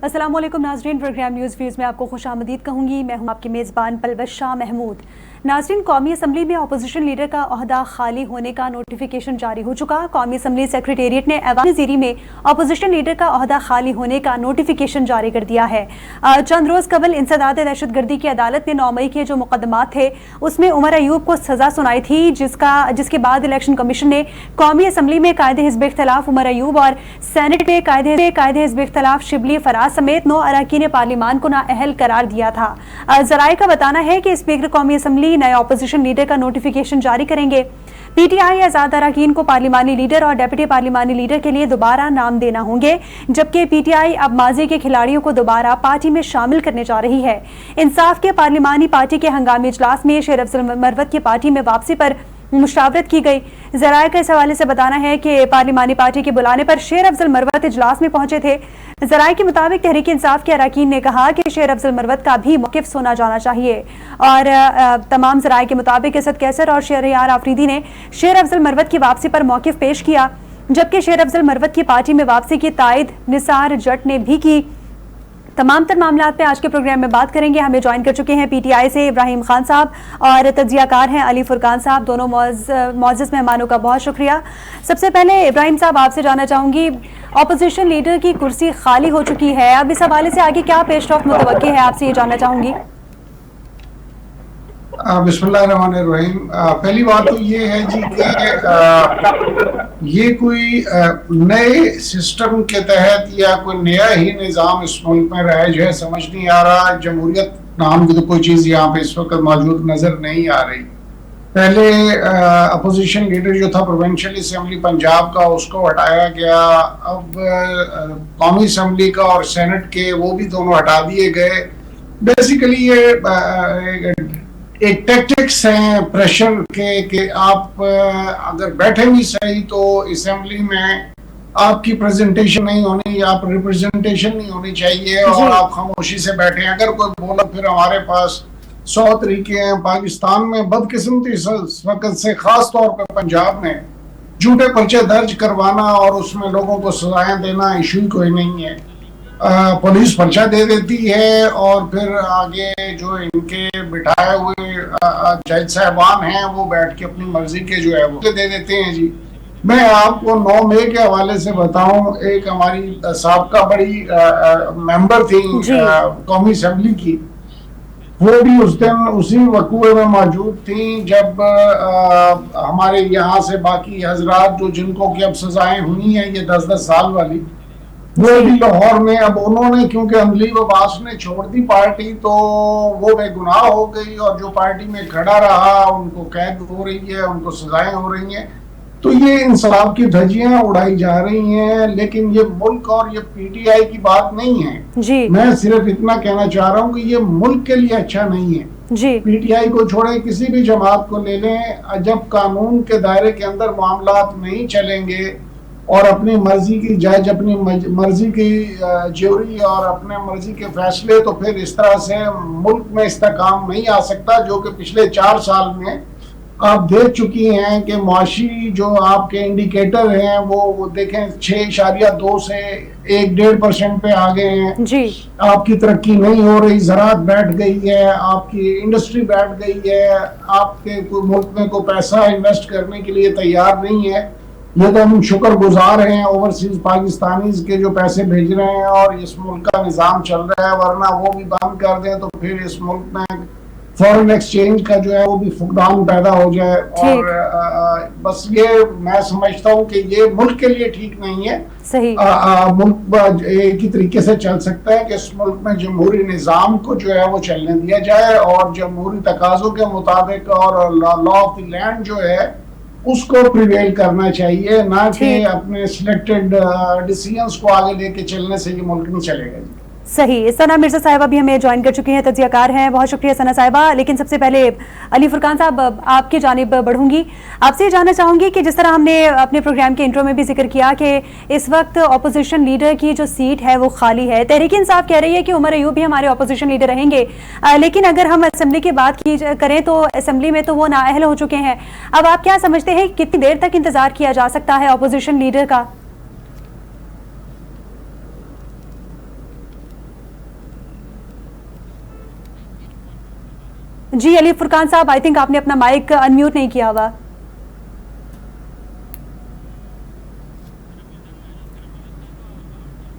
अस्सलाम वालेकुम नाज़रीन, प्रोग्राम न्यूज़ व्यूज़ में आपको खुशामदीद कहूँगी। मैं हूँ आपकी मेज़बान पलवश शाह महमूद। नाज़रीन, कौमी असम्बली में अपोजिशन लीडर का ओहदा खाली होने का नोटिफिकेशन जारी हो चुका। कौमी असम्बली सेक्रेटेरिएट ने ऐवान ज़ीरी में अपोजिशन लीडर का ओहदा खाली होने का नोटिफिकेशन जारी कर दिया है। चंद रोज़ कबल इंसदाद दहशतगर्दी की अदालत ने 9 मई के जो मुकदमात थे उसमें उमर अयूब को सज़ा सुनाई थी, जिसके बाद इलेक्शन कमीशन ने कौमी असम्बली में कायदे हिज़्ब इख्तिलाफ उमर अयूब और सेनेट में कायदे हिज़्ब इख्तिलाफ शिबली फराज समेत 9 अरकान पार्लिमान को नाअहल करार दिया था। ज़राए का बताना है कि स्पीकर कौमी असम्बली नए अपोजिशन लीडर का नोटिफिकेशन जारी करेंगे। पीटीआई आज़ाद अरकान को पार्लिमानी लीडर और डेप्यूटी पार्लिमानी लीडर के लिए दोबारा नाम देना होंगे, जबकि पीटीआई अब माजी के खिलाड़ियों को दोबारा पार्टी में शामिल करने जा रही है। इंसाफ के पार्लिमानी पार्टी के हंगामी इजलास में शेर अफजल मरवत की पार्टी में वापसी पर मुशावरत की गई। ज़राए का इस हवाले से बताना है कि पार्लिमानी पार्टी के बुलाने पर शेर अफजल मरवत इजलास में पहुंचे थे। ज़राए के मुताबिक तहरीक इंसाफ के अरकान ने कहा कि शेर अफजल मरवत का भी मौक़िफ़ सुना जाना चाहिए और तमाम ज़राए के मुताबिक इसद कैसर और शहरयार आफरीदी ने शेर अफजल मरवत की वापसी पर मौक़िफ़ पेश किया, जबकि शेर अफजल मरवत की पार्टी में वापसी की तायद निसार जट ने भी की। तमाम तर मामलात पे आज के प्रोग्राम में बात करेंगे। हमें ज्वाइन कर चुके हैं पीटीआई से इब्राहिम खान साहब और तज्जियाकार हैं अली फुरकान साहब। दोनों मौजूद मेहमानों का बहुत शुक्रिया। सबसे पहले इब्राहिम साहब आपसे जानना चाहूँगी, अपोजिशन लीडर की कुर्सी खाली हो चुकी है, अब इस हवाले से आगे क्या पेशरफ्त मुतवक्की है, आपसे ये जानना चाहूँगी। बिस्मिल्लाहिर्रहमानिर्रहीम। पहली बात तो ये है जी कि ये कोई नए सिस्टम के तहत या कोई नया ही निज़ाम इस मुल्क में राइज है, समझ नहीं आ रहा। जमहूरियत नाम की तो कोई चीज़ यहाँ पे इस वक्त मौजूद नज़र नहीं आ रही। पहले अपोजिशन लीडर जो था प्रोविंशियल असम्बली पंजाब का, उसको हटाया गया। अब कौमी असम्बली का और सेनेट के वो भी दोनों हटा दिए गए। बेसिकली ये एक टैक्टिक्स हैं प्रेशर के कि आप अगर बैठे भी सही तो असेंबली में आपकी प्रेजेंटेशन नहीं होनी, आप रिप्रेजेंटेशन नहीं होनी चाहिए और आप खामोशी से बैठे। अगर कोई बोला फिर हमारे पास 100 तरीके हैं। पाकिस्तान में बदकिस्मती इस वक्त से खास तौर पर पंजाब में झूठे पर्चे दर्ज करवाना और उसमें लोगों को सजाएं देना इशू कोई नहीं है। पुलिस पर्चा दे देती है और फिर आगे जो इनके बिठाए हुए जज साहबान हैं वो बैठ के अपनी मर्जी के जो है वो दे देते हैं जी। मैं आपको 9 मई के हवाले से बताऊं, एक हमारी साबका बड़ी मेंबर थी कौमी असम्बली की, वो भी उस दिन उसी वकूए में मौजूद थी जब हमारे यहाँ से बाकी हजरात जो जिनको कि अब सजाएं हुई हैं ये 10-10 साल वाली, वो भी लाहौर में, अब उन्होंने क्योंकि अमली अब्बास ने छोड़ दी पार्टी तो वो बेगुनाह हो गई और जो पार्टी में खड़ा रहा उनको कैद हो रही है, उनको सजाएं हो रही हैं। तो ये इंसाफ की धज्जियां उड़ाई जा रही हैं, लेकिन ये मुल्क और ये पीटीआई की बात नहीं है जी। मैं सिर्फ इतना कहना चाह रहा हूँ कि ये मुल्क के लिए अच्छा नहीं है जी। पीटीआई को छोड़े किसी भी जमात को ले लें, जब कानून के दायरे के अंदर मामलात नहीं चलेंगे और अपनी मर्जी की जज, अपनी मर्जी की ज्यूरी और अपने मर्जी के फैसले, तो फिर इस तरह से मुल्क में इस्तेकाम नहीं आ सकता। जो कि पिछले 4 साल में आप देख चुकी हैं कि मुआशी जो आपके इंडिकेटर हैं वो देखें 6.2 से 1-1.5% पे आ गए हैं जी। आपकी तरक्की नहीं हो रही, ज़राअत बैठ गई है, आपकी इंडस्ट्री बैठ गई है, आपके मुल्क में कोई पैसा इन्वेस्ट करने के लिए तैयार नहीं है। ये तो हम शुक्रगुजार हैं ओवरसीज पाकिस्तानीज के जो पैसे भेज रहे हैं और इस मुल्क का निज़ाम चल रहा है, वरना वो भी बंद कर दें तो फिर इस मुल्क में फॉरेन एक्सचेंज का जो है वो भी फुकदान पैदा हो जाए। और बस ये मैं समझता हूँ कि ये मुल्क के लिए ठीक नहीं है। सही मुल्क एक ही तरीके से चल सकता है कि इस मुल्क में जमहूरी निज़ाम को जो है वो चलने दिया जाए और जमहूरी तकाज़ों के मुताबिक और लॉ ऑफ द लैंड जो है उसको प्रिवेल करना चाहिए, ना कि अपने सिलेक्टेड डिसीजंस को आगे लेके चलने से ये मुल्क नहीं चलेगा। सही। सना मिर्जा साहिबा भी हमें ज्वाइन कर चुकी हैं, तज्जियाकार हैं। बहुत शुक्रिया सना साहिबा। लेकिन सबसे पहले अली फुरकान साहब आपकी जानिब बढ़ूंगी। आपसे ये जानना चाहूँगी कि जिस तरह हमने अपने प्रोग्राम के इंट्रो में भी जिक्र किया कि इस वक्त अपोजिशन लीडर की जो सीट है वो खाली है। तहरीक इंसाफ कह रही है कि उमर अयूब भी हमारे अपोजिशन लीडर रहेंगे, लेकिन अगर हम असम्बली की बात करें तो असम्बली में तो वो नाअहल हो चुके हैं। अब आप क्या समझते हैं कितनी देर तक इंतजार किया जा सकता है अपोजिशन लीडर का? जी अली फुरकान साहब, आई थिंक आपने अपना माइक अनम्यूट नहीं किया हुआ।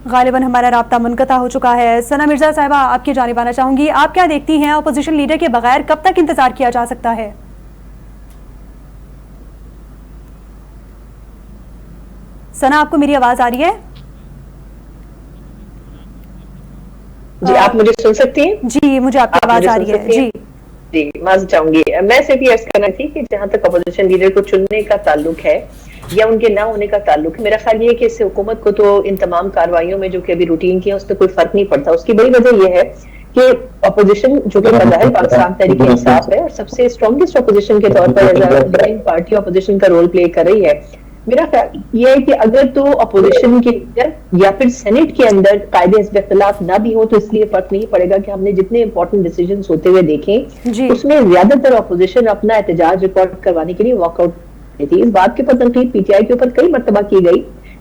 गालिबन हमारा राब्ता मुनक़ता हो चुका है। सना मिर्जा साहिबा, आपकी जानिब आना चाहूंगी, आप क्या देखती हैं, अपोजिशन लीडर के बगैर कब तक इंतजार किया जा सकता है? सना, आपको मेरी आवाज आ रही है? जी, आप मुझे सुन सकती हैं? जी, मुझे आपकी आवाज आ रही है। जी माफ चाहूंगी, मैं सिर्फ ये अर्ज करना थी कि जहां तक अपोजिशन लीडर को चुनने का ताल्लुक है या उनके ना होने का ताल्लुक है, मेरा ख्याल ये है कि इससे हुकूमत को तो इन तमाम कार्रवाइयों में जो कि अभी रूटीन की है उससे कोई फर्क नहीं पड़ता। उसकी बड़ी वजह यह है कि अपोजिशन जो कि बज़ाहिर पाकिस्तान तहरीक इंसाफ है और सबसे स्ट्रॉन्गेस्ट अपोजिशन के तौर पर पार्टी अपोजिशन का रोल प्ले कर रही है, मेरा ख्याल ये है कि अगर तो अपोजिशन के लीडर या फिर सेनेट के अंदर कायदे हिस्ब इख्तिलाफ ना भी हो तो इसलिए फर्क नहीं पड़ेगा कि हमने जितने इंपॉर्टेंट डिसीजंस होते हुए देखे उसमें ज्यादातर अपोजिशन अपना एहतजाज रिकॉर्ड करवाने के लिए वॉकआउट थी। इस बात के ऊपर तनकीद पीटीआई के ऊपर कई मरतबा की गई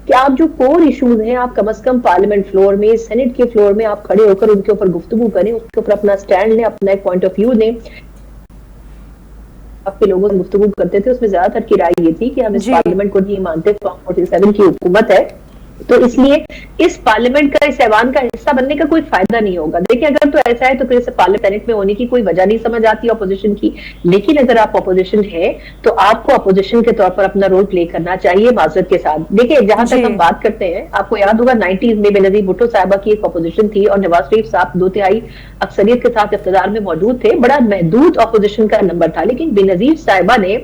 कि आप जो कोर इश्यूज हैं आप कम से कम पार्लियामेंट फ्लोर में, सेनेट के फ्लोर में आप खड़े होकर उनके ऊपर गुफ्तगू करें, उसके ऊपर अपना स्टैंड लें, अपना एक पॉइंट ऑफ व्यू दें। आपके लोगों से गुफ्तगू करते थे उसमें ज्यादातर की राय ये थी कि हम इस पार्लियामेंट को नहीं मानते, 47 की हुकूमत है, तो इसलिए इस पार्लियामेंट का, इस ऐवान का हिस्सा बनने का कोई फायदा नहीं होगा। देखिए अगर तो ऐसा है तो फिर पार्लियामेंट सेनेट में होने की कोई वजह नहीं समझ आती अपोजिशन की, लेकिन अगर आप अपोजिशन है तो आपको अपोजिशन के तौर पर अपना रोल प्ले करना चाहिए माजरत के साथ। देखिए जहां तक हम बात करते हैं, आपको याद होगा 90s में बेनजीर भुट्टो साहिबा की एक अपोजिशन थी और नवाज शरीफ साहब 2/3 अक्सरियत के साथ इख्तिदार में मौजूद थे, बड़ा महदूद अपोजिशन का नंबर था, लेकिन बेनजीर साहिबा ने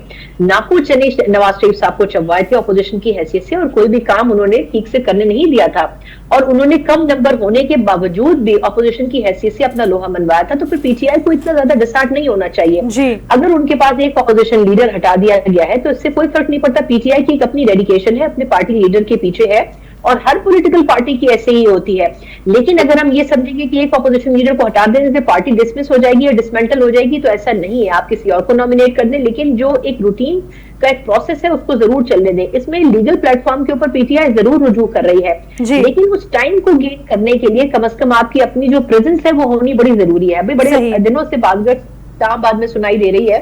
नाकू चने नवाज शरीफ साहब को चबवाए थे अपोजिशन की हैसियत से और कोई भी काम उन्होंने ठीक से करने नहीं दिया था और उन्होंने कम नंबर होने के बावजूद भी अपोजिशन की हैसियत से अपना लोहा मनवाया था। तो फिर पीटीआई को इतना ज्यादा डिसहार्ट नहीं होना चाहिए। अगर उनके पास एक अपोजिशन लीडर हटा दिया गया है तो इससे कोई फर्क नहीं पड़ता। पीटीआई की एक अपनी डेडिकेशन है, अपने पार्टी लीडर के पीछे है और हर पॉलिटिकल पार्टी की ऐसे ही होती है। लेकिन अगर हम ये समझेंगे कि एक अपोजिशन लीडर को हटा देने से पार्टी डिसमिस हो जाएगी या डिसमेंटल हो जाएगी, तो ऐसा नहीं है। आप किसी और को नॉमिनेट कर दें, लेकिन जो एक रूटीन का एक प्रोसेस है उसको जरूर चलने दें। इसमें लीगल प्लेटफॉर्म के ऊपर पीटीआई जरूर रुजू कर रही है, लेकिन उस टाइम को गेन करने के लिए कम से कम आपकी अपनी जो प्रेजेंस है वो होनी बड़ी जरूरी है। अभी बड़े दिनों से बाद में सुनाई दे रही है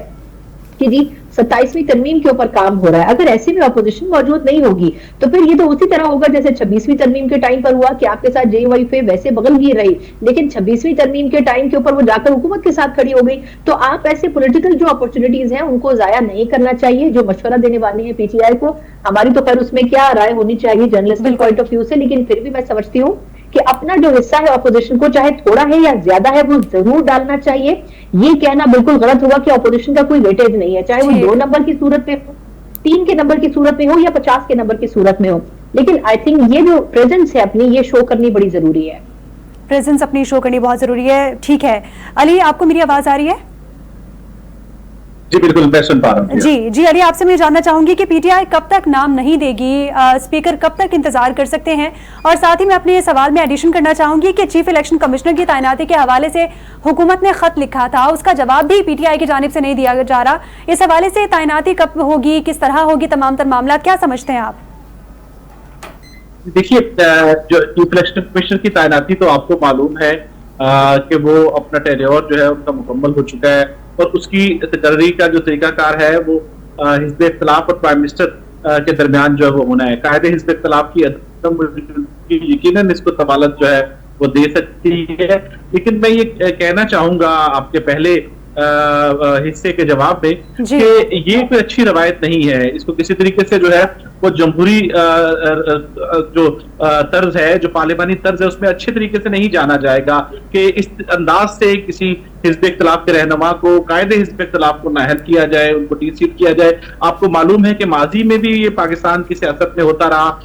कि जी 27वीं तरमीम के ऊपर काम हो रहा है। अगर ऐसे में अपोजिशन मौजूद नहीं होगी तो फिर ये तो उसी तरह होगा जैसे 26वीं तरमीम के टाइम पर हुआ कि आपके साथ जेवाईफे वैसे बगलगीर रही, लेकिन 26वीं तरमीम के टाइम के ऊपर वो जाकर हुकूमत के साथ खड़ी हो गई। तो आप ऐसे पॉलिटिकल जो अपॉर्चुनिटीज हैं उनको जाया नहीं करना चाहिए। जो मशवरा देने वाले हैं पीटीआई को, हमारी तो खैर उसमें क्या राय होनी चाहिए जर्नलिस्टिक पॉइंट ऑफ व्यू से, लेकिन फिर भी मैं समझती हूँ कि अपना जो हिस्सा है अपोजिशन को चाहे थोड़ा है या ज्यादा है वो जरूर डालना चाहिए। ये कहना बिल्कुल गलत होगा कि अपोजिशन का कोई वेटेज नहीं है, चाहे वो 2 नंबर की सूरत में हो, 3 के नंबर की सूरत में हो या 50 के नंबर की सूरत में हो, लेकिन आई थिंक ये जो प्रेजेंस है अपनी ये शो करनी बड़ी जरूरी है। प्रेजेंस अपनी शो करनी बहुत जरूरी है। ठीक है अली, आपको मेरी आवाज आ रही है? जी बिल्कुल, मैं सुन पा रहा हूँ। जी अली, आपसे मैं जानना चाहूंगी कि पीटीआई कब तक नाम नहीं देगी, स्पीकर कब तक इंतजार कर सकते हैं? और साथ ही मैं अपने ये सवाल में एडिशन करना चाहूंगी कि चीफ इलेक्शन कमिश्नर की तैनाती के हवाले से हुकूमत ने खत लिखा था, उसका जवाब भी पीटीआई की जानिब से नहीं दिया जा रहा। इस हवाले से तैनाती कब होगी, किस तरह होगी, तमाम तर मामला क्या समझते हैं आप? देखिए, जो चीफ इलेक्शन कमिश्नर की तैनाती तो आपको मालूम है कि वो अपना टेन्योर जो है उनका मुकम्मल हो चुका है और उसकी तकर्री का जो तरीकाकार है वो हिज़्ब इख्तिलाफ और प्राइम मिनिस्टर के दरमियान जो है वो होना है। कायदे हिज़्ब इख्तिलाफ की यकीनन इसको तमालत जो है वो दे सकती है, लेकिन मैं ये कहना चाहूंगा आपके पहले हिस्से के जवाब में कि ये कोई अच्छी रवायत नहीं है। इसको किसी तरीके से जो है वो जमहूरी जो तर्ज है, जो पार्लियामानी तर्ज है, उसमें अच्छे तरीके से नहीं जाना जाएगा कि इस अंदाज से किसी हिज़्ब इख्तिलाफ के रहनुमा को, कायदे हिज़्ब इख्तिलाफ को नाअहल किया जाए, उनको टीसीट किया जाए। आपको मालूम है कि माजी में भी ये पाकिस्तान की सियासत में होता रहा।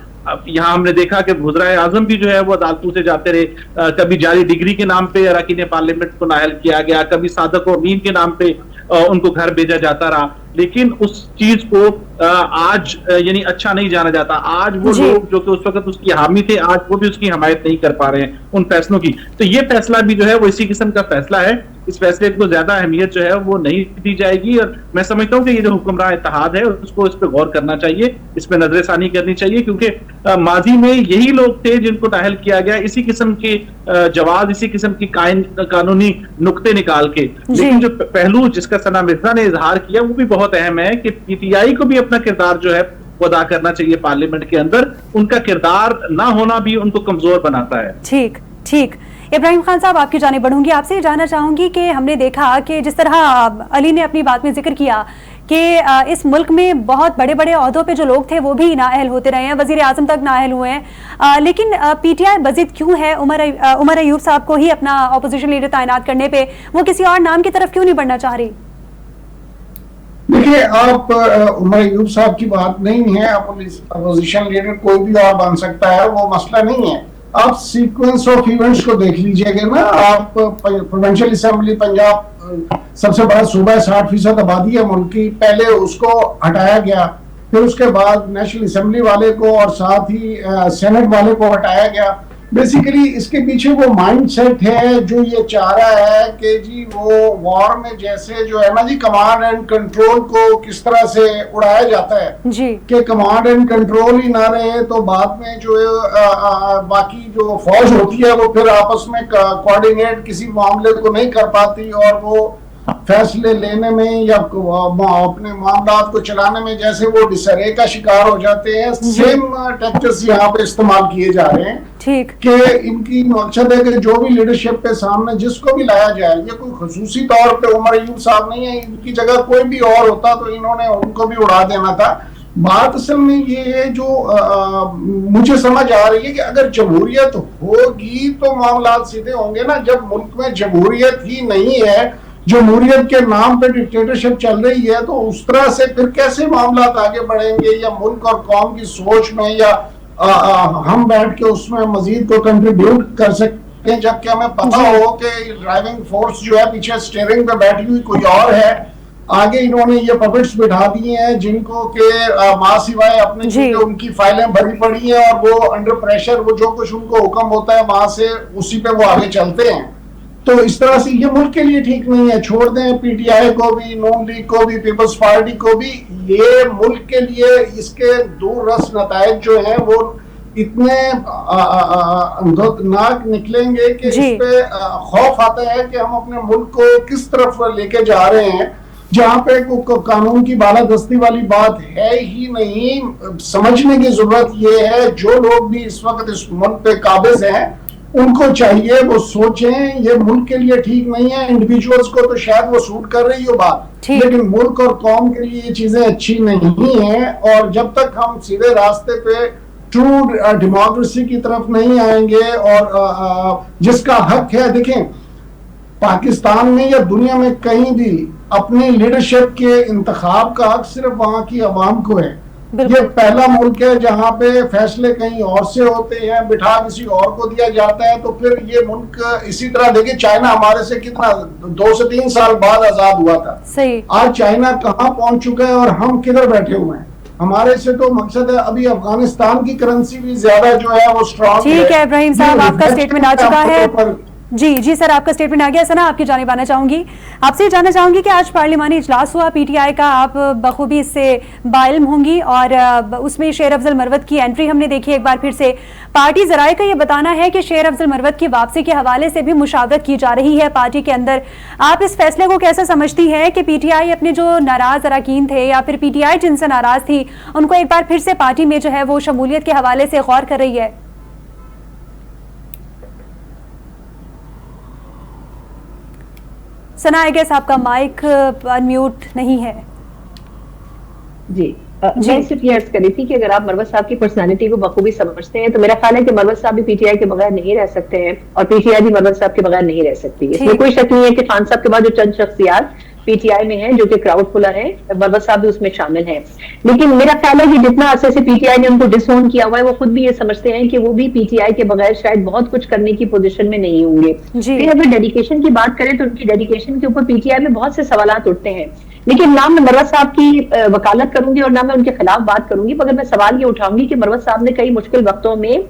यहाँ हमने देखा कि वज़ीर आज़म भी जो है वो अदालतों से जाते रहे, कभी जाली डिग्री के नाम पे अरकान पार्लियामेंट को नाअहल किया गया, कभी सादक और अमीन के नाम पे उनको घर भेजा जाता रहा, लेकिन उस चीज को आज यानी अच्छा नहीं जाना जाता। आज वो लोग जो कि उस वक्त उसकी हामी थे, आज वो भी उसकी हमायत नहीं कर पा रहे हैं उन फैसलों की। तो ये फैसला भी जो है वो इसी किस्म का फैसला है इस फैसले को ज्यादा अहमियत जो है वो नहीं दी जाएगी। और मैं समझता हूँ कि ये जो हुक्मरान इत्तेहाद है उसको इस पर गौर करना चाहिए, इस पर नजरसानी करनी चाहिए, क्योंकि माजी में यही लोग थे जिनको नाअहल किया गया इसी किस्म की जवाब, इसी किस्म की कानूनी नुक्ते निकाल के। लेकिन जो पहलू जिसका सना मिर्जा ने इजहार किया वो भी बहुत अहम है कि पीटीआई को भी अपना किरदार जो है वो अदा करना चाहिए पार्लियामेंट के अंदर। उनका किरदार ना होना भी उनको कमजोर बनाता है। ठीक ठीक। इब्राहिम खान साहब, आपकी जाने बढ़ूंगी, आपसे जानना चाहूंगी कि हमने देखा कि जिस तरह अली ने अपनी बात में जिक्र किया कि इस मुल्क में बहुत बड़े बड़े ओहदों पे जो लोग थे वो भी नाअहल होते रहे हैं, वजीर आजम तक नाअहल हुए हैं, लेकिन पीटीआई बजिद क्यों है उमर अयूब साहब को ही अपना अपोजिशन लीडर तैनात करने पे? वो किसी और नाम की तरफ क्यों नहीं बढ़ना चाह रही? देखिए, आप उमर अयूब साहब की बात नहीं है, अपोजिशन लीडर कोई भी और बन सकता है, वो मसला नहीं है। आप सीक्वेंस ऑफ इवेंट्स को देख लीजिएगा ना। आप प्रोविंशियल असेंबली पंजाब सबसे बड़ा सूबा है, 60% आबादी है मुल्क की, पहले उसको हटाया गया, फिर उसके बाद नेशनल असेंबली वाले को और साथ ही सेनेट वाले को हटाया गया। बेसिकली इसके पीछे वो माइंडसेट है जो ये चाह रहा है कि जी वो वॉर में जैसे जो है ना जी कमांड एंड कंट्रोल को किस तरह से उड़ाया जाता है जी, कि कमांड एंड कंट्रोल ही ना रहे तो बाद में जो बाकी जो फौज होती है वो फिर आपस में कोऑर्डिनेट किसी मामले को नहीं कर पाती और वो फैसले लेने में या अपने मामला को चलाने में जैसे वो डिसरे का शिकार हो जाते हैं। सेम टैक्टिक्स यहाँ पे इस्तेमाल किए जा रहे हैं। ठीक कि इनकी मकसद है कि जो भी लीडरशिप पे सामने जिसको भी लाया जाए, ये कोई खुसूसी तौर पे उमर अयूब साहब नहीं है, इनकी जगह कोई भी और होता तो इन्होंने उनको भी उड़ा देना था। बात असल में ये है जो मुझे समझ आ रही है कि अगर जमहूरियत होगी तो मामला सीधे होंगे ना। जब मुल्क में जमहूरियत ही नहीं है, जमहूरियत के नाम पे डिक्टेटरशिप चल रही है, तो उस तरह से फिर कैसे मामला आगे बढ़ेंगे? या मुल्क और कौम की सोच में या हम बैठ के उसमें मजीद को कंट्रीब्यूट कर सकते हैं, जबकि हमें पता हो कि ड्राइविंग फोर्स जो है पीछे स्टीयरिंग पे बैठी हुई कोई और है, आगे इन्होंने ये पपेट्स बिठा दिए हैं जिनको के मां सिवाय अपने उनकी फाइलें भरी पड़ी हैं और वो अंडर प्रेशर वो जो कुछ उनको हुक्म होता है वहां से उसी पे वो आगे चलते हैं। तो इस तरह से ये मुल्क के लिए ठीक नहीं है। छोड़ दें पीटीआई को भी, नून लीग को भी, पीपल्स पार्टी को भी, ये मुल्क के लिए इसके दूररस नतायज जो है वो इतने अंधोनाक निकलेंगे कि इस पे खौफ आता है कि हम अपने मुल्क को किस तरफ लेके जा रहे हैं, जहाँ पे कानून की बालादस्ती वाली बात है ही नहीं। समझने की जरूरत ये है जो लोग भी इस वक्त इस मुल्क पे काबिज हैं उनको चाहिए वो सोचें ये मुल्क के लिए ठीक नहीं है। इंडिविजुअल्स को तो शायद वो सूट कर रही हो बात, लेकिन मुल्क और कौम के लिए ये चीजें अच्छी नहीं है। और जब तक हम सीधे रास्ते पे ट्रू डेमोक्रेसी की तरफ नहीं आएंगे और जिसका हक है, देखें पाकिस्तान में या दुनिया में कहीं भी अपनी लीडरशिप के इंतखाब का हक सिर्फ वहां की आवाम को है। ये पहला मुल्क है जहाँ पे फैसले कहीं और से होते हैं, बिठा किसी और को दिया जाता है। तो फिर ये मुल्क इसी तरह देखिए, चाइना हमारे से कितना 2 से 3 साल बाद आजाद हुआ था, सही। आज चाइना कहाँ पहुंच चुका है और हम किधर बैठे हुए हैं। हमारे से तो मकसद है अभी अफगानिस्तान की करेंसी भी ज्यादा जो है वो स्ट्रॉन्ग। ठीक है इब्राहिम साहब, आपका स्टेटमेंट आ चुका है। जी सर, आपका स्टेटमेंट आ गया। सना, आपकी जानिब आना चाहूंगी, आपसे जानना चाहूंगी कि आज पार्लिमानी इजलास हुआ पीटीआई का, आप बखूबी इससे बाइल्म होंगी और उसमें शेर अफजल मरवत की एंट्री हमने देखी एक बार फिर से। पार्टी जराए का ये बताना है कि शेर अफजल मरवत की वापसी के हवाले से भी मुशावरत की जा रही है पार्टी के अंदर। आप इस फैसले को कैसे समझती हैं कि पीटीआई अपने जो नाराज अरकान थे या फिर पीटीआई जिनसे नाराज थी उनको एक बार फिर से पार्टी में जो है वो शमूलियत के हवाले से गौर कर रही है? सना, आई गेस आपका माइक अनम्यूट नहीं है। जी मैं सिर्फ ये अर्ज कर रही थी कि अगर आप मरवत साहब की पर्सनालिटी को बखूबी समझते हैं तो मेरा ख्याल है कि मरवत साहब भी पीटीआई के बगैर नहीं रह सकते हैं और पीटीआई भी मरवत साहब के बगैर नहीं रह सकती। इसमें कोई शक नहीं है कि खान साहब के बाद जो चंद शख्सियात पीटीआई में हैं जो कि क्राउड पुलर है, मरवत साहब भी उसमें शामिल हैं। लेकिन मेरा ख्याल है कि जितना अरसे से पीटीआई ने उनको डिसओन किया हुआ है वो खुद भी ये समझते हैं कि वो भी पीटीआई के बगैर शायद बहुत कुछ करने की पोजीशन में नहीं होंगे। फिर अगर डेडिकेशन की बात करें तो उनकी डेडिकेशन के ऊपर पीटीआई में बहुत से सवालात उठते हैं, लेकिन ना मैं मरवत साहब की वकालत करूंगी और ना मैं उनके खिलाफ बात करूंगी, मगर मैं सवाल ये उठाऊंगी कि मरवत साहब ने कई मुश्किल वक्तों में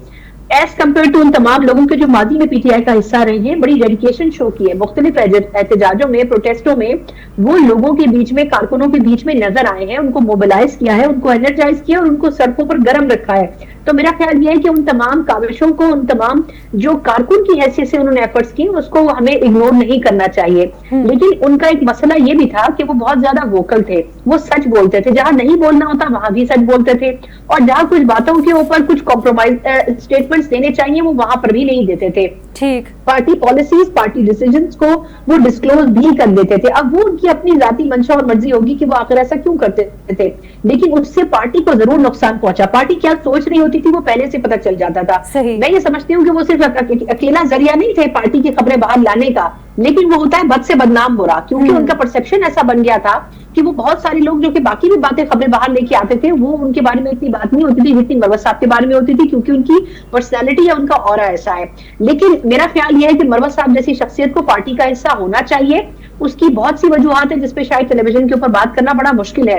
एज कम्पेयर टू उन तमाम लोगों के जो माजी में पीटीआई का हिस्सा रहे हैं, बड़ी डेडिकेशन शो की है मुख्तलिफ एहतजाजों में, प्रोटेस्टों में, वो लोगों के बीच में, कारकुनों के बीच में नजर आए हैं, उनको मोबिलाइज किया है, उनको एनर्जाइज किया और उनको सड़कों पर गर्म रखा है। तो मेरा ख्याल यह है कि उन तमाम काविशों को, उन तमाम जो कारकुन की हैसियत से उन्होंने एफर्ट्स किए, उसको हमें इग्नोर नहीं करना चाहिए। लेकिन उनका एक मसला ये भी था कि वो बहुत ज्यादा वोकल थे, वो सच बोलते थे, जहां नहीं बोलना होता वहां भी सच बोलते थे, और जहां कुछ बातों के ऊपर कुछ कॉम्प्रोमाइज स्टेटमेंट्स देने चाहिए वो वहां पर भी नहीं देते थे। ठीक, पार्टी पॉलिसीज, पार्टी डिसीजंस को वो डिस्क्लोज भी कर देते थे। अब वो उनकी अपनी जाती मंशा और मर्जी होगी कि वो आखिर ऐसा क्यों करते थे, लेकिन उससे पार्टी को जरूर नुकसान पहुंचा। पार्टी क्या सोच रही होती थी वो पहले से पता चल जाता था। मैं ये समझती हूँ कि वो सिर्फ अकेला जरिया नहीं थे पार्टी की खबरें बाहर लाने का, लेकिन वो होता है बद से बदनाम बुरा, क्योंकि उनका परसेप्शन ऐसा बन गया था कि वो बहुत सारे लोग जो कि बाकी भी बातें खबरें बाहर लेके आते थे, वो उनके बारे में इतनी बात नहीं होती थी जितनी मरवत साहब के बारे में होती थी, क्योंकि उनकी पर्सनैलिटी या उनका ऑरा ऐसा है। लेकिन मेरा ख्याल यह है कि मरवत साहब जैसी शख्सियत को पार्टी का हिस्सा होना चाहिए। उसकी बहुत सी वजूहात है जिसपे शायद टेलीविजन के ऊपर बात करना बड़ा मुश्किल है।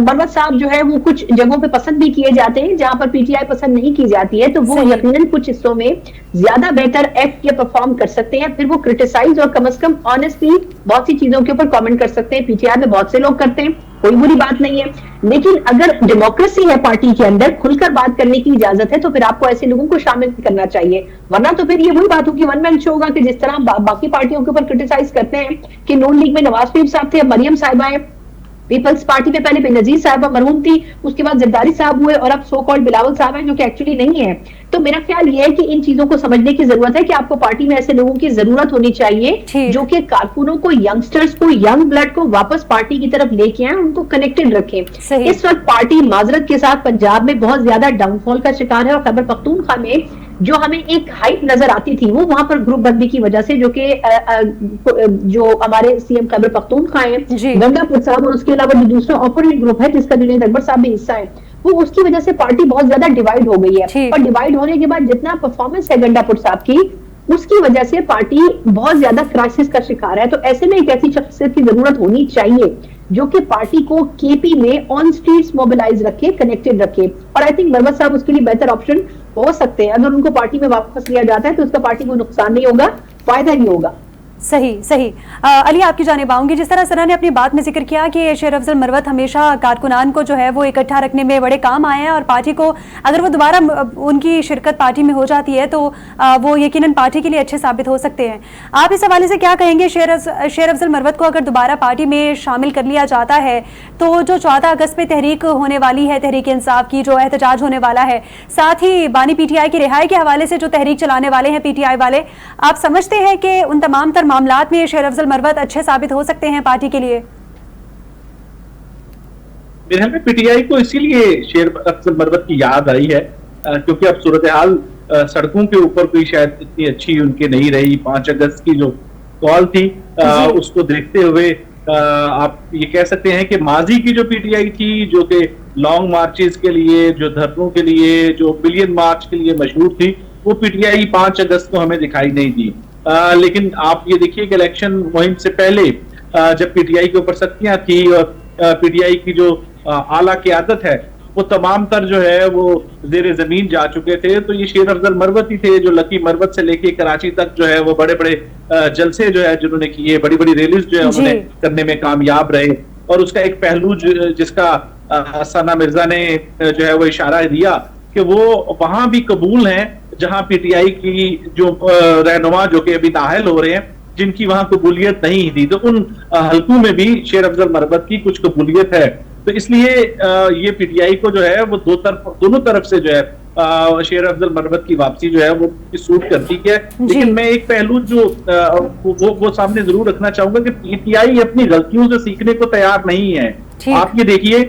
मरवत साहब जो है वो कुछ जगहों पे पसंद भी किए जाते हैं जहां पर पीटीआई पसंद नहीं की जाती है, तो वो यकीनन कुछ हिस्सों में ज्यादा बेहतर एक्ट या परफॉर्म कर सकते हैं। फिर वो क्रिटिसाइज और कम से कम ऑनेस्टली बहुत सी चीजों के ऊपर कमेंट कर सकते हैं। पीटीआई में बहुत से लोग करते हैं, कोई बुरी बात नहीं है, लेकिन अगर डेमोक्रेसी है पार्टी के अंदर, खुलकर बात करने की इजाजत है, तो फिर आपको ऐसे लोगों को शामिल करना चाहिए। वरना तो फिर ये वही बात होगी, वन मैन शो होगा कि जिस तरह बाकी पार्टियों के ऊपर क्रिटिसाइज करते हैं कि नून लीग में नवाज शरीफ साहब थे, अब मरियम साहिबा है, पीपल्स पार्टी में पहले बेनजीर साहब मरहूम थी, उसके बाद जरदारी साहब हुए, और अब सो कॉल्ड बिलावल साहब हैं जो कि एक्चुअली नहीं है। तो मेरा ख्याल यह है कि इन चीजों को समझने की जरूरत है कि आपको पार्टी में ऐसे लोगों की जरूरत होनी चाहिए जो कि कारकुनों को, यंगस्टर्स को, यंग ब्लड को वापस पार्टी की तरफ लेके आए, उनको कनेक्टेड रखें। इस वक्त पार्टी माजरत के साथ पंजाब में बहुत ज्यादा डाउनफॉल का शिकार है, और खैबर पख्तूनख्वा में जो हमें एक हाइप नजर आती थी वो वहां पर ग्रुप बंदी की वजह से, जो कि जो हमारे सीएम खैबर पख्तूनख्वा हैं, गंडापुर साहब, और उसके अलावा जो दूसरा ऑपोनेंट ग्रुप है जिसका जुनैद अकबर साहब भी हिस्सा है, वो उसकी वजह से पार्टी बहुत ज्यादा डिवाइड हो गई है। और डिवाइड होने के बाद जितना परफॉर्मेंस है गंडापुर साहब की, उसकी वजह से पार्टी बहुत ज्यादा क्राइसिस का शिकार है। तो ऐसे में एक ऐसी शख्सियत की जरूरत होनी चाहिए जो कि पार्टी को केपी में ऑन स्ट्रीट्स मोबिलाइज रखे, कनेक्टेड रखे, और आई थिंक मरवत साहब उसके लिए बेहतर ऑप्शन हो सकते हैं। अगर उनको पार्टी में वापस लिया जाता है तो उसका पार्टी को नुकसान नहीं होगा, फायदा ही होगा। सही सही। अली, आपकी जानिब आऊंगी। जिस तरह सना ने अपनी बात में जिक्र किया कि शेर अफजल मरवत हमेशा कारकुनान को जो है वो इकट्ठा रखने में बड़े काम आए हैं, और पार्टी को अगर वो दोबारा उनकी शिरकत पार्टी में हो जाती है तो वो यकीनन पार्टी के लिए अच्छे साबित हो सकते हैं। आप इस हवाले से क्या कहेंगे? शेर अफजल मरवत को अगर दोबारा पार्टी में शामिल कर लिया जाता है तो जो 14 अगस्त पे तहरीक होने वाली है, तहरीक इंसाफ की जो एहतजाज होने वाला है, साथ ही बानी पीटीआई की रिहाई के हवाले से जो तहरीक चलाने वाले हैं पीटीआई वाले, आप समझते हैं कि उन तमाम तर मामलात में शेर अफजल मरवत अच्छे साबित हो सकते हैं पार्टी के लिए? मेरे ख्याल में पीटीआई को इसीलिए शेर अफजल मरवत की याद आई है क्योंकि अब सूरत हाल सड़कों के ऊपर कोई शायद इतनी अच्छी उनके नहीं रही। 5 अगस्त की जो कॉल थी उसको देखते हुए आप ये कह सकते हैं कि माजी की जो पीटीआई थी, जो कि लॉन्ग मार्चेस के लिए, जो धरनों के लिए, जो बिलियन मार्च के लिए मशहूर थी, वो पीटीआई 5 अगस्त को हमें दिखाई नहीं दी। लेकिन आप ये देखिए कि इलेक्शन मुहिम से पहले जब पीटीआई के ऊपर सख्तियां थी और पीटीआई की जो आला क़यादत है वो तमाम तर जो है वो ज़ेरे ज़मीन जा चुके थे, तो ये शेर अफजल मरवत ही थे जो लकी मरवत से लेके कराची तक जो है वो बड़े बड़े जलसे जो है जिन्होंने किए, बड़ी बड़ी रैलीज जो है उन्होंने करने में कामयाब रहे। और उसका एक पहलू जिसका सना मिर्जा ने जो है वो इशारा दिया कि वो वहां भी कबूल हैं जहां पीटीआई की जो रहनुमा जो कि अभी नाहल हो रहे हैं, जिनकी वहां कबूलियत नहीं थी, तो उन हलकों में भी शेर अफजल मरवत की कुछ कबूलियत है। तो इसलिए ये पीटीआई को जो है वो दोनों तरफ से जो है शेर अफजल मरवत की वापसी जो है वो सूट करती है। लेकिन मैं एक पहलू जो वो सामने जरूर रखना चाहूंगा कि पीटीआई अपनी गलतियों से सीखने को तैयार नहीं है। आप ये देखिए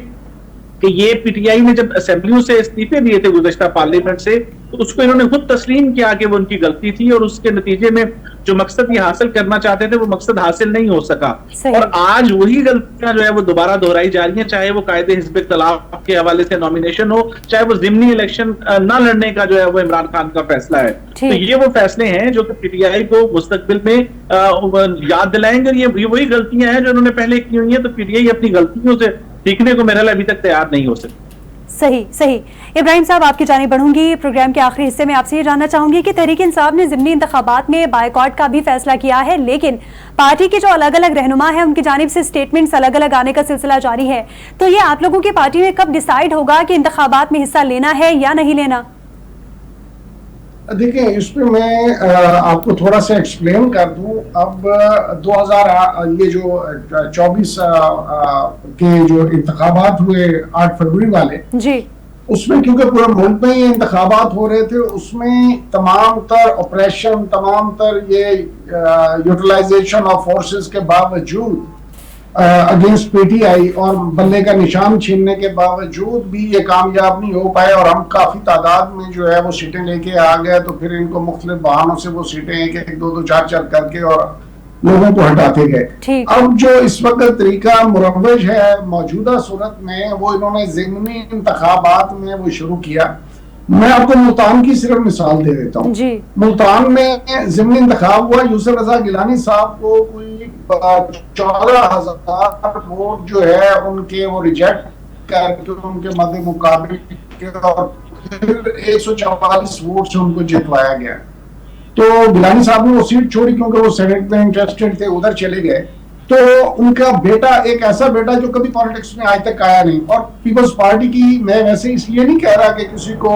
कि ये पीटीआई ने जब असेंबलियों से इस्तीफे दिए थे गुज़श्ता पार्लियामेंट से, तो उसको इन्होंने खुद तस्लीम किया कि वो उनकी गलती थी, और उसके नतीजे में जो मकसद ये हासिल करना चाहते थे वो मकसद हासिल नहीं हो सका। और आज वही गलतियां जो है वो दोबारा दोहराई जा रही हैं, चाहे वो कायदे हिज़्ब इख्तिलाफ के हवाले से नॉमिनेशन हो, चाहे वो ज़िमनी इलेक्शन न लड़ने का जो है वो इमरान खान का फैसला है। तो ये वो फैसले हैं जो कि पीटीआई को मुस्तकबिल में याद दिलाएंगे। ये वही गलतियां हैं जो उन्होंने पहले की हुई है, तो पीटीआई अपनी गलतियों से सीखने को मेरे लिए अभी तक तैयार नहीं हो सकती। सही सही। इब्राहिम साहब, आपकी जानिब बढ़ूंगी। प्रोग्राम के आखिरी हिस्से में आपसे ये जानना चाहूंगी कि तहरीक इंसाफ ने ज़िमनी इंतखाबात में बायकॉट का भी फैसला किया है, लेकिन पार्टी के जो अलग अलग रहनुमा है उनकी जानिब से स्टेटमेंट्स अलग अलग आने का सिलसिला जारी है। तो ये आप लोगों की पार्टी में कब डिसाइड होगा कि इंतखाबात में हिस्सा लेना है या नहीं लेना? देखिए, इसमें मैं आपको थोड़ा सा एक्सप्लेन कर दूं। अब 2000 ये जो 24 के जो इंतखाबात हुए 8 फरवरी वाले जी, उसमें क्योंकि पूरे मुल्क में ये इंतखाबात हो रहे थे, उसमें तमाम तर ऑपरेशन, तमाम तर ये यूटिलाइजेशन ऑफ फोर्सेस के बावजूद अगेंस्ट पीटीआई और बल्ले का निशान छीनने के बावजूद भी ये कामयाब नहीं हो पाए और हम काफी तादाद में जो है वो सीटें लेके आ गए। तो फिर इनको मुख्तलिफ बहानों से वो सीटें एक दो चार करके और लोगों को हटाते गए। अब जो इस वक्त तरीका मुरव्वज है मौजूदा सूरत में, वो इन्होंने ज़िमनी इंतखाबात में वो शुरू किया। मैं आपको मुल्तान की सिर्फ मिसाल दे देता हूँ। मुल्तान में ज़िमनी इंतखाब हुआ, यूसुफ रजा गिलानी साहब को कोई 14,000 वोट जो है उनके वो रिजेक्ट करके उनके मध्य मुकाबले और फिर 144 वोट से उनको जितवाया गया। तो गिलानी साहब ने वो सीट छोड़ी क्योंकि वो सेनेट में इंटरेस्टेड थे, उधर चले गए। तो उनका बेटा, एक ऐसा बेटा जो कभी पॉलिटिक्स में आज तक आया नहीं, और पीपल्स पार्टी की, मैं वैसे इसलिए नहीं कह रहा कि किसी को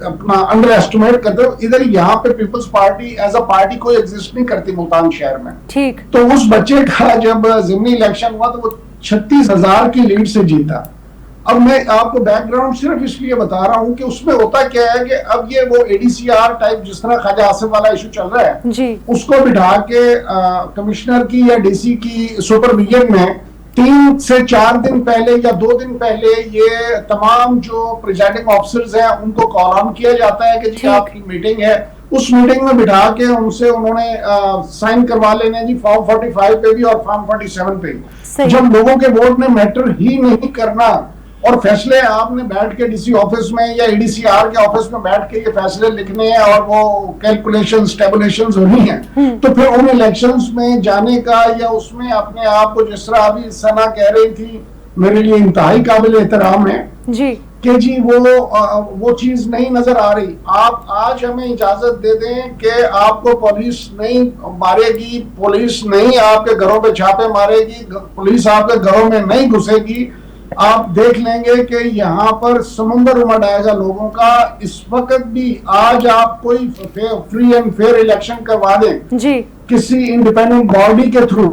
अपना अंडर एस्टिमेट करते हो, इधर यहाँ पे people's party as a party कोई एग्जिस्ट नहीं करती मुल्तान शहर में। ठीक। तो उस बच्चे का जब ज़िमनी इलेक्शन हुआ तो वो 36,000 की लीड से जीता। अब मैं आपको बैकग्राउंड सिर्फ इसलिए बता रहा हूँ कि उसमें होता क्या है कि अब ये वो एडीसीआर टाइप, जिस तरह ख्वाजा आसिफ वाला इशू चल रहा है जी, उसको बिठा के कमिश्नर की या डीसी की सुपरविजन में 3 से 4 दिन पहले या 2 दिन पहले ये तमाम जो प्रिजाइडिंग ऑफिसर्स हैं उनको कॉल ऑन किया जाता है कि जी आपकी मीटिंग है। उस मीटिंग में बिठा के उनसे उन्होंने साइन करवा लेने जी फॉर्म 45 पे भी और फॉर्म 47 पे। जब लोगों के वोट ने मैटर ही नहीं करना और फैसले आपने बैठ के डीसी ऑफिस में या एडीसीआर के ऑफिस में बैठ के ये फैसले लिखने हैं और वो कैलकुलेशंस टैबुलेशंस होनी है, तो फिर उन इलेक्शंस में जाने का या उसमें अपने आप को, जिस तरह अभी सना कह रही थी, मेरे लिए इंतहाई काबिल एहतराम है जी कि जी वो चीज नहीं नजर आ रही। आप आज हमें इजाजत दे दें कि आपको पुलिस नहीं मारेगी, पुलिस नहीं आपके घरों पे छापे मारेगी, पुलिस आपके घरों में नहीं घुसेगी, आप देख लेंगे कि यहाँ पर समुंदर उमड़ आएगा लोगों का। इस वक्त भी आज आप कोई फ्री एंड फेयर इलेक्शन करवा दें जी किसी इंडिपेंडेंट बॉडी के थ्रू,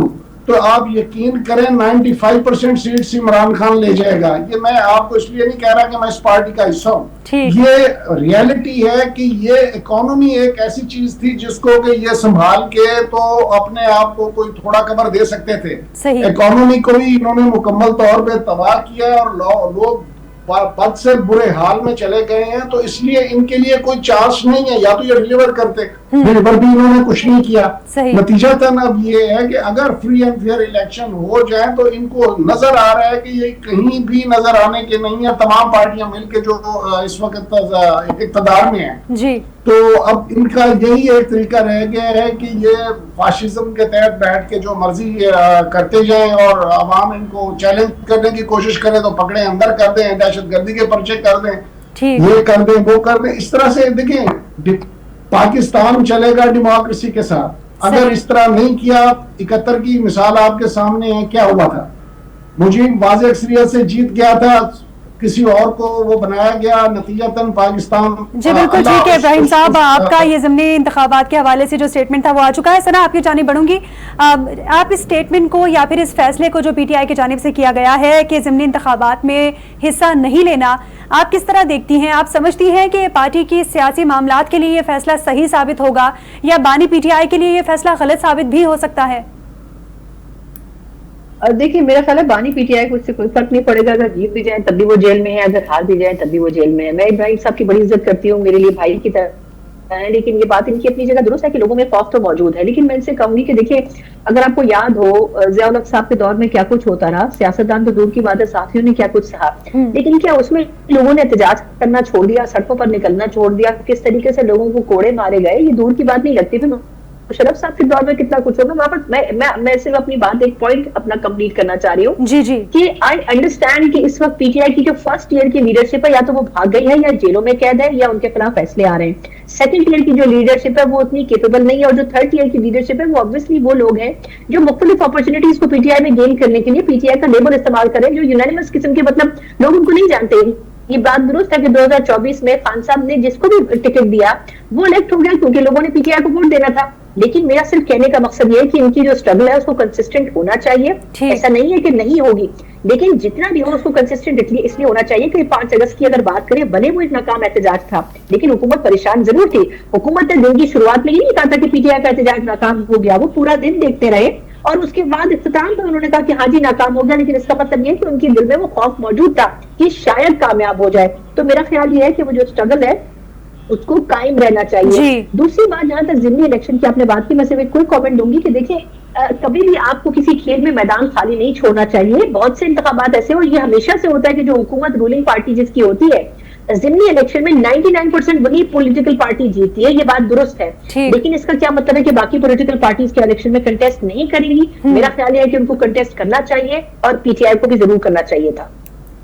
तो आप यकीन करें 95% सीट्स इमरान खान ले जाएगा। ये मैं आपको इसलिए नहीं कह रहा कि मैं इस पार्टी का हिस्सा हूँ, ये रियलिटी है कि ये इकोनॉमी एक ऐसी चीज थी जिसको कि ये संभाल के तो अपने आप को कोई थोड़ा कवर दे सकते थे। इकोनॉमी को भी इन्होंने मुकम्मल तौर पे तबाह किया और लोग बद से बुरे हाल में चले गए हैं। तो इसलिए इनके लिए कोई चांस नहीं है, या तो ये डिलीवर करते, डिलीवर भी इन्होंने कुछ नहीं किया। नतीजतन अब ये है कि अगर फ्री एंड फेयर इलेक्शन हो जाए तो इनको नजर आ रहा है कि ये कहीं भी नजर आने के नहीं है, तमाम पार्टियां मिलकर जो इस वक्त इक़्तिदार में है जी। तो अब इनका यही एक तरीका रह गया है कि ये फाशिज्म के तहत बैठ के जो मर्जी करते जाएं और अवाम इनको चैलेंज करने की कोशिश करे तो पकड़े अंदर कर दें, दहशतगर्दी के पर्चे कर दें, ये कर दें, वो कर दें। इस तरह से देखें पाकिस्तान चलेगा डेमोक्रेसी के साथ। अगर इस तरह नहीं किया, 71 की मिसाल आपके सामने है, क्या हुआ था, मुजीब वाज़ेह अक्सरियत से जीत गया था, किसी और को वो बनाया गया, नतीजतन पाकिस्तान जी बिल्कुल ठीक है। इब्राहिम साहब, आपका ये ज़िमनी इंतखाबात के हवाले से जो स्टेटमेंट था वो आ चुका है। सना, आपकी जानिब बढ़ूंगी। आप इस स्टेटमेंट को या फिर इस फैसले को जो पीटीआई की जानिब से किया गया है कि ज़िमनी इंतखाबात में हिस्सा नहीं लेना, आप किस तरह देखती हैं? आप समझती हैं कि पार्टी की सियासी मामलात के लिए ये फैसला सही साबित होगा या बानी पीटीआई के लिए ये फैसला गलत साबित भी हो सकता है? देखिए, मेरा ख्याल है बानी पीटीआई को इससे कोई फर्क नहीं पड़ेगा। अगर जीत भी जाए तब भी वो जेल में है, अगर हार भी जाए तब भी वो जेल में है। मैं इब्राहिम साहब की बड़ी इज्जत करती हूँ, मेरे लिए भाई की तरह है, लेकिन ये बात इनकी अपनी जगह दुरुस्त है कि लोगों में खौफ तो मौजूद है। लेकिन मैं इनसे कहूंगी कि देखिए, अगर आपको याद हो ज़िया-उल हक साहब के दौर में क्या कुछ होता रहा, सियासतदान तो दूर की बात है, साथियों ने क्या कुछ सहा, लेकिन क्या उसमें लोगों ने एहतजाज करना छोड़ दिया, सड़कों पर निकलना छोड़ दिया, किस तरीके से लोगों को कोड़े मारे गए, ये दूर की बात नहीं लगती। फिर मुशर्रफ साहब के दौर में कितना कुछ होगा वहां पर। मैं सिर्फ अपनी बात एक पॉइंट अपना कंप्लीट करना चाह रही हूँ जी जी कि आई अंडरस्टैंड कि इस वक्त पीटीआई की जो फर्स्ट ईयर की लीडरशिप है या तो वो भाग गई है या जेलों में कैद है या उनके खिलाफ फैसले आ रहे हैं। सेकंड ईयर की जो लीडरशिप है वो उतनी केपेबल नहीं है, और जो थर्ड ईयर की लीडरशिप है वो ऑब्वियसली वो लोग हैं जो मुख्तलिफ अपॉर्चुनिटीज को पीटीआई में गेन करने के लिए पीटीआई का लेबल इस्तेमाल करें, जो यूनानिमस किस्म के, मतलब लोग उनको नहीं जानते। ये बात दुरुस्त है कि 2024 में खान साहब ने जिसको भी टिकट दिया वो इलेक्ट हो गया क्योंकि लोगों ने पीटीआई को वोट देना था। लेकिन मेरा सिर्फ कहने का मकसद ये है कि इनकी जो स्ट्रगल है उसको कंसिस्टेंट होना चाहिए। ऐसा नहीं है कि नहीं होगी, लेकिन जितना भी हो उसको कंसिस्टेंट इसलिए होना चाहिए कि 5 अगस्त की अगर बात करें, भले वो एक नाकाम एहतजाज था लेकिन हुकूमत परेशान जरूर थी। हुकूमत ने दिन की शुरुआत में ही नहीं कहा था कि पीटीआई का एहतजाज नाकाम हो गया, वो पूरा दिन देखते रहे और उसके बाद इख्तिताम पर उन्होंने कहा कि हाँ जी नाकाम हो गया, लेकिन इसका मतलब ये कि उनके दिल में वो खौफ मौजूद था कि शायद कामयाब हो जाए। तो मेरा ख्याल ये है कि वो जो स्ट्रगल है उसको कायम रहना चाहिए। दूसरी बात, जहां तक जिमनी इलेक्शन की आपने बात की, मैं सिर्फ एक कोई कमेंट दूंगी कि देखिए कभी भी आपको किसी खेल में मैदान खाली नहीं छोड़ना चाहिए। बहुत से इंतखाबात ऐसे, और ये हमेशा से होता है कि जो हुकूमत रूलिंग पार्टी जिसकी होती है, जिमनी इलेक्शन में 99% वही पॉलिटिकल पार्टी जीतती है, ये बात दुरुस्त है। लेकिन इसका क्या मतलब है कि बाकी पॉलिटिकल पार्टीज के इलेक्शन में कंटेस्ट नहीं करेंगी? मेरा ख्याल है कि उनको कंटेस्ट करना चाहिए और पीटीआई को भी जरूर करना चाहिए था।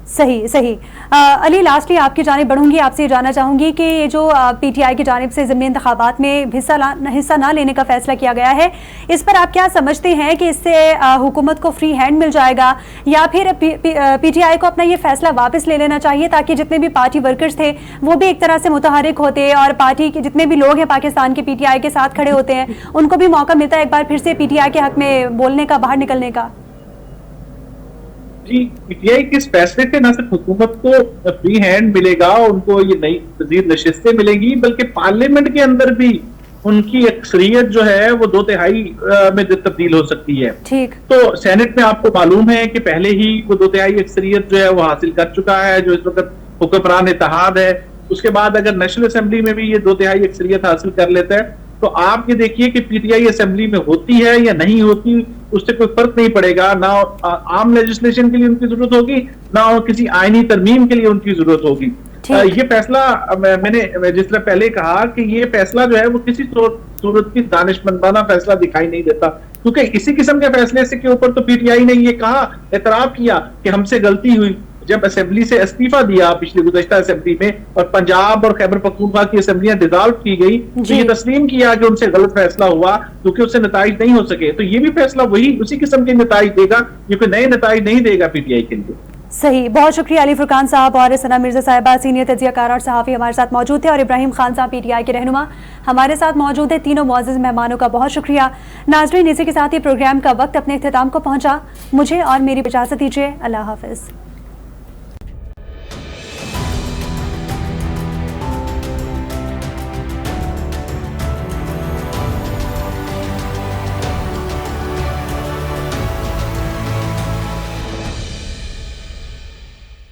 सही सही। अली, लास्टली आपकी जानिब बढ़ूंगी, आपसे ये जानना चाहूंगी कि ये जो पीटीआई की जानिब से ज़िमनी इंतखाबात में हिस्सा ना लेने का फैसला किया गया है, इस पर आप क्या समझते हैं कि इससे हुकूमत को फ्री हैंड मिल जाएगा या फिर पीटीआई को अपना ये फैसला वापस ले लेना चाहिए ताकि जितने भी पार्टी वर्कर्स थे वो भी एक तरह से मुतहरिक होते और पार्टी के जितने भी लोग हैं पाकिस्तान के पीटीआई के साथ खड़े होते हैं उनको भी मौका मिलता है एक बार फिर से पीटीआई के हक में बोलने का, बाहर निकलने का? जी, पीटीआई के इस फैसले से न सिर्फ हुकूमत को फ्री हैंड मिलेगा, उनको ये नई मजीद नशिस्तें मिलेंगी, बल्कि पार्लियामेंट के अंदर भी उनकी अक्सरियत जो है वो 2/3 में तब्दील हो सकती है। ठीक। तो सेनेट में आपको मालूम है कि पहले ही वो 2/3 अक्सरियत जो है वो हासिल कर चुका है, जो इस वक्त हुक्मरान इत्तेहाद है। उसके बाद अगर नेशनल असेंबली में भी ये 2/3 अक्सरियत हासिल कर लेता है तो आप ये देखिए कि पीटीआई असेंबली में होती है या नहीं होती, उससे कोई फर्क नहीं पड़ेगा। ना आम लेजिस्लेशन के लिए उनकी जरूरत होगी, ना किसी आईनी तरमीम के लिए उनकी जरूरत होगी। ये फैसला मैंने जिस तरह पहले कहा कि ये फैसला जो है वो किसी सूरत की दानिशमंदाना फैसला दिखाई नहीं देता, क्योंकि इसी किस्म के फैसले से के ऊपर तो पीटीआई ने ये कहा, एतराफ किया कि हमसे गलती हुई। जब असेंबली से इस्तीफा दिया पिछली गुज़श्ता असेंबली में और पंजाब और खैबर पख्तूनख्वा की असेंबलियां डिसॉल्व की गई, तो ये तस्लीम किया कि उनसे गलत फैसला हुआ क्योंकि उससे नताइज नहीं हो सके। तो ये भी फैसला वही उसी किस्म के नताइज देगा, ये कोई नए नताइज नहीं देगा पीटीआई के लिए। सही, बहुत शुक्रिया अली फुरकान साहब और सना मिर्जा साहिबा, सीनियर तजियाकार और सहाफ़ी हमारे साथ मौजूद थे, और इब्राहिम खान साहब पीटीआई के रहनुमा हमारे साथ मौजूद है। तीनों मुअज़्ज़ज़ मेहमानों का बहुत शुक्रिया। नाज़रीन, इसी के साथ ही प्रोग्राम का वक्त अपने इख्तिताम को पहुंचा। मुझे और मेरी इजाज़त दीजिए। अल्लाह हाफ़िज़।